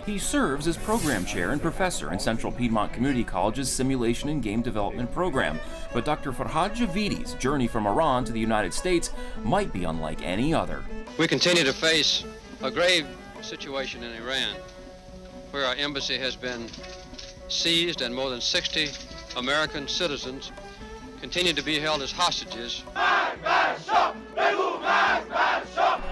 He serves as program chair and professor in Central Piedmont Community College's Simulation and Game Development program. But Dr. Farhad Javidi's journey from Iran to the United States might be unlike any other. We continue to face a grave situation in Iran, where our embassy has been seized and more than 60 American citizens continue to be held as hostages.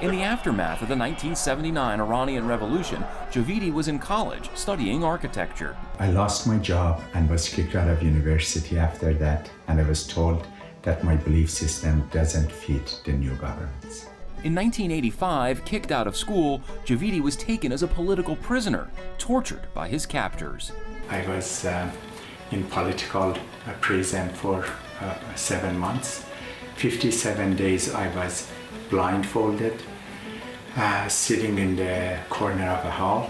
In the aftermath of the 1979 Iranian Revolution, Javidi was in college studying architecture. I lost my job and was kicked out of university after that, and I was told that my belief system doesn't fit the new governments. In 1985, kicked out of school, Javidi was taken as a political prisoner, tortured by his captors. I was in political prison for 7 months. 57 days I was blindfolded, sitting in the corner of a hall.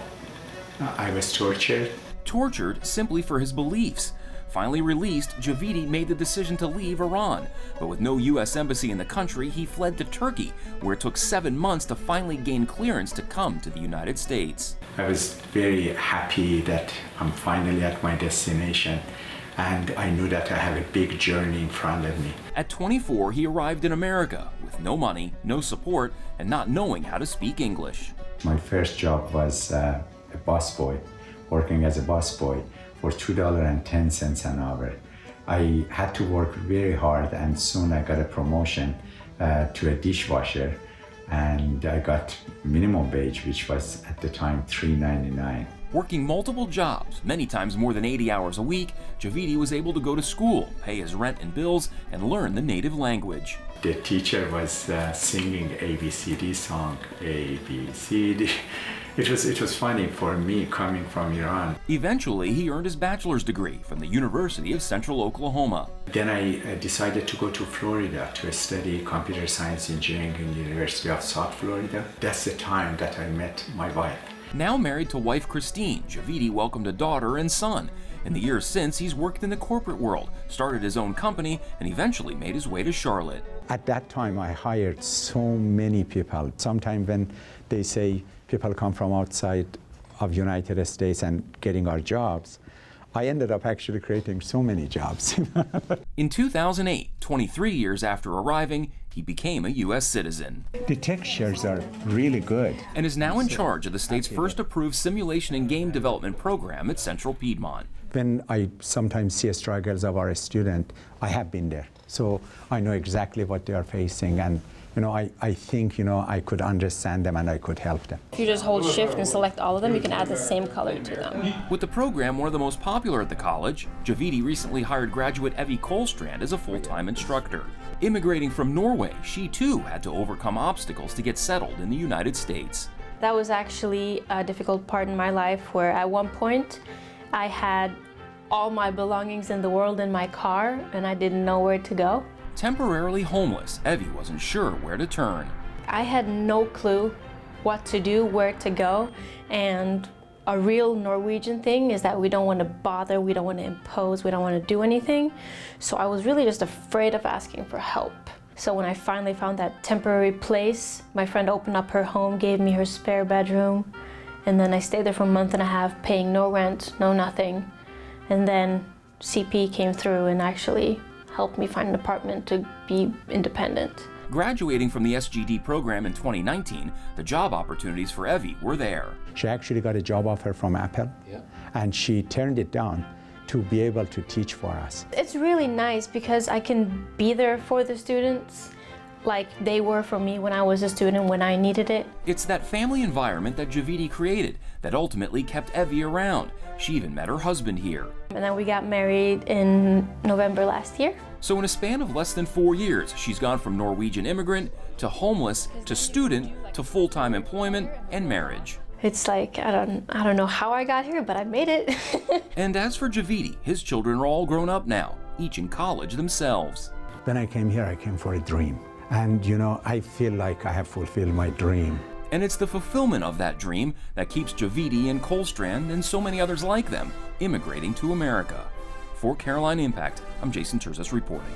I was tortured. Tortured simply for his beliefs. Finally released, Javidi made the decision to leave Iran. But with no U.S. embassy in the country, he fled to Turkey, where it took 7 months to finally gain clearance to come to the United States. I was very happy that I'm finally at my destination, and I knew that I have a big journey in front of me. At 24, he arrived in America with no money, no support, and not knowing how to speak English. My first job was a busboy, working as a busboy for $2.10 an hour. I had to work very hard, and soon I got a promotion to a dishwasher, and I got minimum wage, which was at the time $3.99. Working multiple jobs, many times more than 80 hours a week, Javidi was able to go to school, pay his rent and bills, and learn the native language. The teacher was singing ABCD song, ABCD. It was funny for me coming from Iran. Eventually, he earned his bachelor's degree from the University of Central Oklahoma. Then I decided to go to Florida to study computer science engineering in the University of South Florida. That's the time that I met my wife. Now married to wife Christine, Javidi welcomed a daughter and son. In the years since, he's worked in the corporate world, started his own company, and eventually made his way to Charlotte. At that time, I hired so many people. Sometimes when they say people come from outside of United States and getting our jobs, I ended up actually creating so many jobs. In 2008, 23 years after arriving, he became a U.S. citizen. The textures are really good. And is now in charge of the state's first approved simulation and game development program at Central Piedmont. When I sometimes see struggles of our student, I have been there. So I know exactly what they are facing, and I think I could understand them and I could help them. If you just hold shift and select all of them, you can add the same color to them. With the program one of the most popular at the college, Javidi recently hired graduate Evie Kohlstrand as a full-time instructor. Immigrating from Norway, she too had to overcome obstacles to get settled in the United States. That was actually a difficult part in my life, where at one point I had all my belongings in the world in my car and I didn't know where to go. Temporarily homeless, Evie wasn't sure where to turn. I had no clue what to do, where to go, and a real Norwegian thing is that we don't want to bother, we don't want to impose, we don't want to do anything. So I was really just afraid of asking for help. So when I finally found that temporary place, my friend opened up her home, gave me her spare bedroom, and then I stayed there for a month and a half, paying no rent, no nothing. And then CP came through and actually helped me find an apartment to be independent. Graduating from the SGD program in 2019, the job opportunities for Evie were there. She actually got a job offer from Apple, and she turned it down to be able to teach for us. It's really nice because I can be there for the students like they were for me when I was a student, when I needed it. It's that family environment that Javidi created that ultimately kept Evie around. She even met her husband here. And then we got married in November last year. So in a span of less than 4 years, she's gone from Norwegian immigrant to homeless to student to full-time employment and marriage. It's like, I don't know how I got here, but I made it. And as for Javidi, his children are all grown up now, each in college themselves. When I came here, I came for a dream. And I feel like I have fulfilled my dream. And it's the fulfillment of that dream that keeps Javidi and Kohlstrand and so many others like them immigrating to America. For Caroline Impact, I'm Jason Terzis reporting.